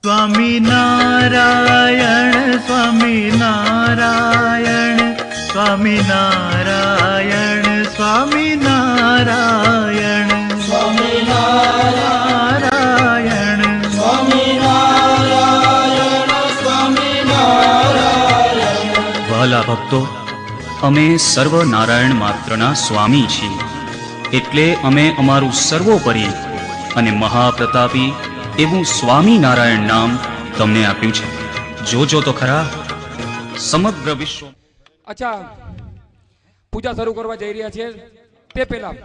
સ્વામી નારાયણ સ્વામી નારાયણ સ્વામી નારાયણ સ્વામી નારાયણ સ્વામી નારાયણ સ્વામી નારાયણ સ્વામી નારાયણ. વહાલા ભક્તો, અમે સર્વ નારાયણ માત્રના સ્વામી છીએ, એટલે અમે અમારું સર્વોપરી અને મહાપ્રતાપી એવું સ્વામી નારાયણ નામ તમને આપ્યું છે. જોજો તો ખરા સમગ્ર વિશ્વ. અચ્છા, પૂજા શરૂ કરવા જઈ રહ્યા છીએ તે પહેલા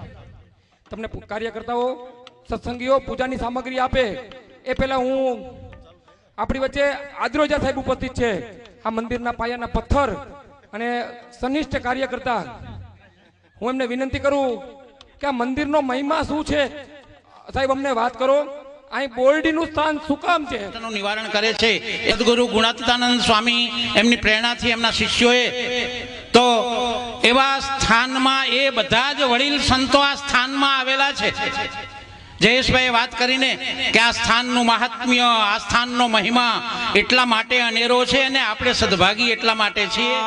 તમને કાર્યકર્તાઓ સત્સંગીઓ પૂજાની સામગ્રી આપે એ પહેલા હું આપણી વચ્ચે આદરોજા સાહેબ ઉપસ્થિત છે. આ મંદિરના પાયાના પથ્થર અને સનિષ્ઠ કાર્યકર્તા. હું એમને વિનંતી કરું કે આ મંદિરનો મહિમા શું છે. સાહેબ અમને વાત કરો, અહીં બોરડીનું સ્થાન શું કામ છે? નિવારણ કરે છે સદગુરુ ગુણાતીતાનંદ સ્વામી એમની પ્રેરણાથી એમના શિષ્યોએ તો એવા સ્થાનમાં એ બધા જ વડીલ સંતો આ સ્થાનમાં આવેલા છે. જયેશભાઈ વાત કરીને કે આ સ્થાનનું મહાત્મ્ય, આ સ્થાનનો મહિમા એટલા માટે અનેરો છે અને આપણે સદભાગી એટલા માટે છીએ.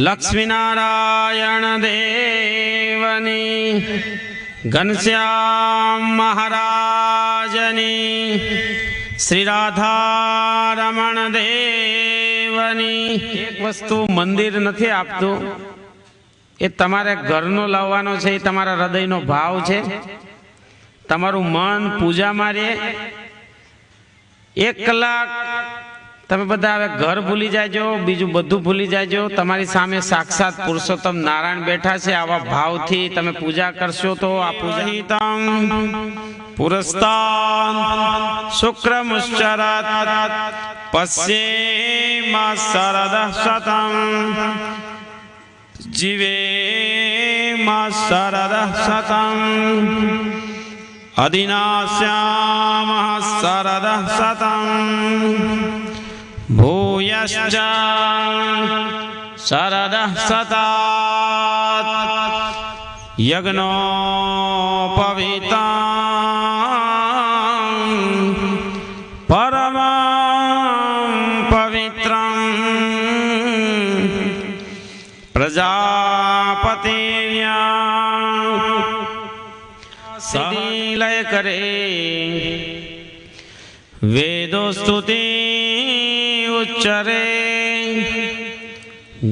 લક્ષ્મીનારાયણ દેવની, ઘનશ્યામ મહારાજની, શ્રી રાધારમણ દેવની. એક વસ્તુ મંદિર નથી આપતું, એ તમારે ઘરનો લાવવાનો છે. એ તમારા હૃદયનો ભાવ છે. તમારું મન પૂજામાં રહે. 1 કલાક તમે બધા હવે ઘર ભૂલી જાજો, બીજું બધું ભૂલી જાજો. તમારી સામે સાક્ષાત પુરુષોત્તમ નારાયણ બેઠા છે. આવા ભાવથી તમે પૂજા કરશો તો આ પૂજા પુરસ્તાન શુક્રમુશ્ચરત પશ્યેમા શરદ શતમ જીવેમા શરદ શતમ અદિનાસ્યામઃ શરદ શતમ ભૂયશ્ચ શરદ શતાત યજ્ઞોપવીતા પરમં પવિત્રં પ્રજાપતિર્યા સદિલય કરે વેદો સ્તુતિ ઉચ્ચરે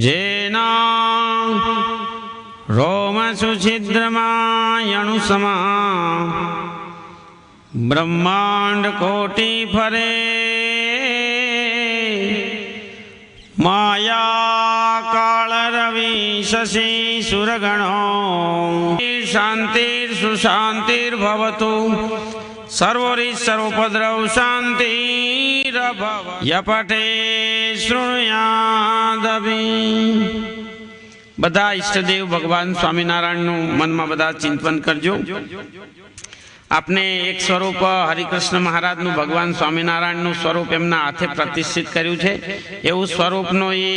જેના રોમસુ છિદ્રમાયણુસમા બ્રહ્માંડ કોટી ફરે માયા કાળ રવિ શશી સુરગણો શાંતિર સુશાંતિર ભવતુ સર્વોરી સર્વોપદ્રવ શાંતિરભવ યપઠે શૃણુયાદભી. બધા ઈષ્ટદેવ ભગવાન સ્વામિનારાયણનું મનમાં બધા ચિંતન કરજો. આપને એક સ્વરૂપ હરિકૃષ્ણ મહારાજનું ભગવાન સ્વામિનારાયણનું સ્વરૂપ એમના હાથે પ્રતિષ્ઠિત કર્યું છે. એવું સ્વરૂપનો એ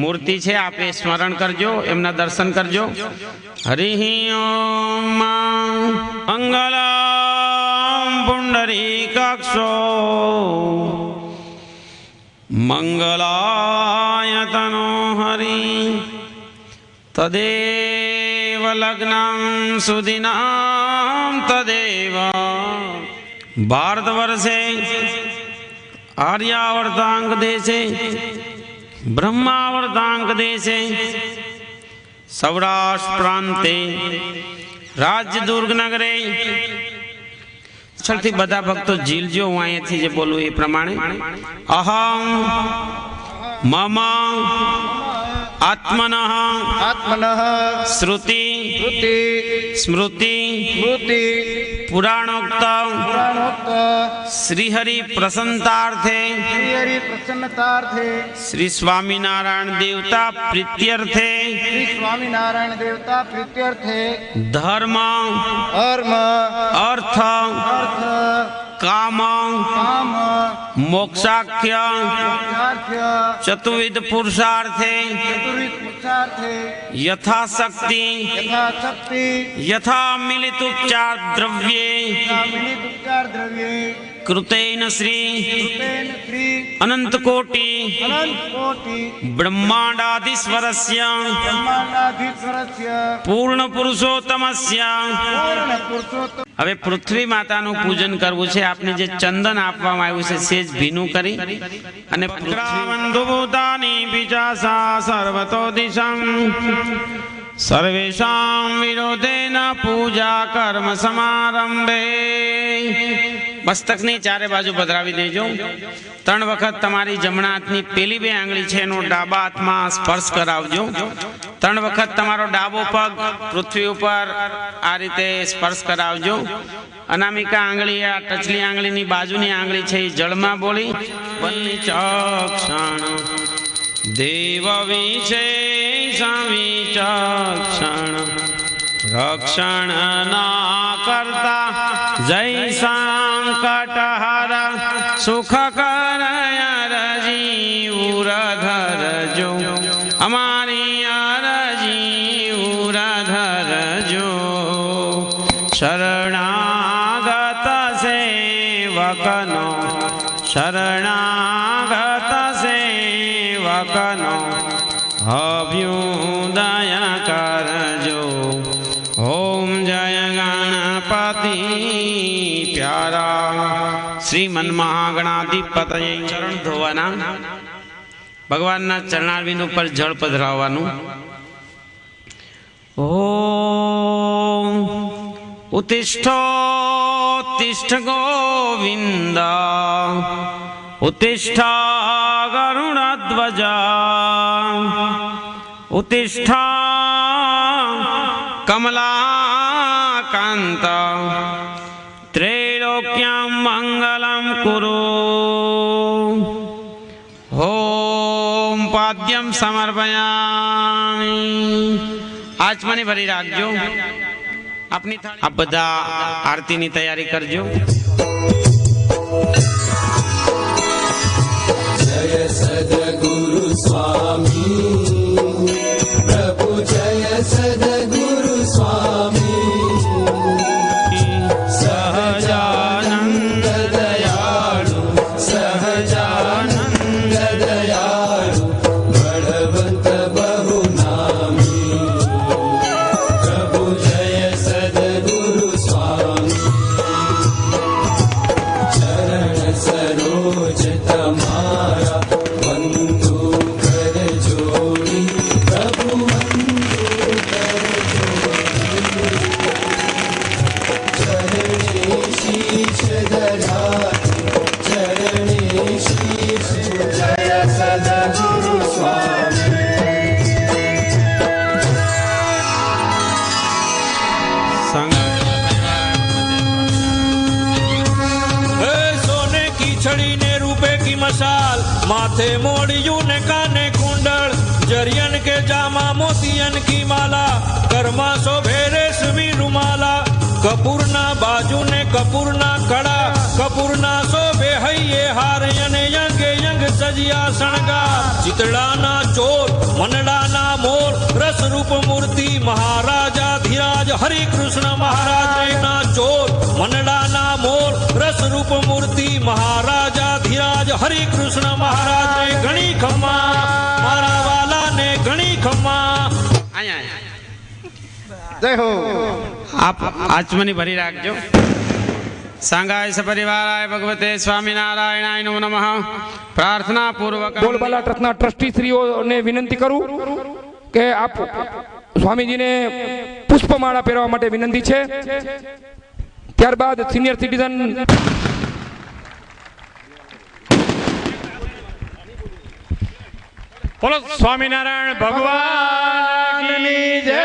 મૂર્તિ છે. આપે સ્મરણ કરજો, એમના દર્શન કરજો. હરિ ઓમ મંગલમ પુંડરીકાક્ષો મંગલાયતનો હરિ તદેવ લગ્નમ સુદિનામ તદેવ. ભારત વર્ષે આર્યાવર્તાંક દેશે બ્રહ્માવર્તાંક દેશે સૌરાષ્ટ્ર પ્રાંતે રાજ્ય દુર્ગ નગરે. છલથી બધા ભક્તો ઝીલજો. હું અહીંયાથી જે બોલું એ પ્રમાણે. અહમ મમ આત્મનઃ શ્રુતિ સ્મૃતિ પુરાણોક્ત શ્રીહરિ પ્રસન્નાર્થે શ્રી સ્વામિનારાયણ દેવતા પ્રીત્યર્થે ધર્મ અર્થ કામ મોક્ષાખ્ય ચતુર્વિધ પુરુષાર્થે યથાશક્તિ યથા મિલિત ઉપચાર દ્રવ્યે કૃતેન શ્રી કૃતેન શ્રી અનંત કોટિ અનંત કોટિ બ્રહ્માંડાધીશ્વરસ્ય બ્રહ્માંડાધીશ્વરસ્ય પૂર્ણ પુરુષોત્તમસ્ય. પૂર્ણ પુરુષોત્તમ. હવે પૃથ્વી માતાનું પૂજન કરવું છે. આપને જે ચંદન આપવામાં આવ્યું છે સેજ ભીનું કરી અને પૃથ્વીબંધુભૂતાની બીજાસા સર્વતો દિશમ સર્વેષાં વિરોધેન પૂજા કર્મ સમારંભે. મસ્તકની ચારે બાજુ પધરાવી દેજો. 3 વખત તમારી જમણા હાથની પેલી 2 આંગળી છે એનો ડાબા હાથમાં સ્પર્શ કરાવજો. 3 વખત તમારો ડાબો પગ પૃથ્વી ઉપર આ રીતે સ્પર્શ કરાવજો. અનામિકા આંગળી આ ટચલી આંગળીની બાજુની આંગળી છે એ જળમાં બોલી વિચક્ષણ દેવ વિશેષ વિચક્ષણ રક્ષણ ના કરતા જય સંકટહર સુખ કરય રજીવ ધરજો અમારી અરજીવ ધરજો. શરણાગત સેવકનો શરણાગત સેવકનો અભ્યુદય કરજો. ઓમ જય ગણપતિ પ્યારા. શ્રી મન્મહાગણાધિપતયે ચરણ ધોવાના. ભગવાનના ચરણારવિંદ ઉપર જળ પધરાવવાનું. ઓમ ઉત્તિષ્ઠોત્તિષ્ઠ ગોવિંદ ઉત્તિષ્ઠ ગરુડધ્વજ ઉત્તિષ્ઠ કમલાકાંત ત્રૈલોક્યં મંગલં કુરુ. ઓમ પાદ્યમ સમર્પયામિ. આચમની ભરી રાખજો. આપની આપ બધા આરતીની તૈયારી કરજો. જય સદગુરુ સ્વામી પ્રભુ જય સદગુરુ સ્વામી સહજાનંદ દયાળુ સહજાનંદ દયાળુ બળવંત બહુ નામી પ્રભુ જય સદગુરુ સ્વામી ચરણ સરોજ તમારા બંધુ કર જોડી પ્રભુ બંધુ કર જોડી ચરણે શીશ ધરાતી ચરણે શીશ જય સદગુરુ સ્વામી हे सोने की छड़ी ने रूपे की मशाल माथे मोड़ियों ने काने कुंडल जरियन के जामा मोतियन की माला कर्मा शोभे रेशमी रुमाला कपूर ना बाजू ने कपूर ना कड़ा कपूर ना शोभे हૈયે હાર અને યંગે યંગ સજિયા શણગાર ચિતડા ના ચોર મનડા ના મોર રસ રૂપ મૂર્તિ મહારાજા ધીરાજ હરિ કૃષ્ણ મહારાજ ના ચોર મનડા ના મોર રસ રૂપ મૂર્તિ મહારાજા ધીરાજ હરિ કૃષ્ણ મહારાજ ઘણી ખમ્મા મારા વાલા ને ઘણી ખમ્મા. જય હો. આપ આચમની ભરી રાખજો. સાંગાય સપરિવારાય ભગવતે સ્વામિનારાયણાય નમો નમઃ. પ્રાર્થના પૂર્વક બોલબાલા ટ્રસ્ટના ટ્રસ્ટી શ્રીઓને વિનંતી કરું કે આપ સ્વામીજીને પુષ્પમાળા પહેરવા માટે વિનંતી છે. ત્યારબાદ સિનિયર સિટીઝન બોલો સ્વામિનારાયણ ભગવાનની જય.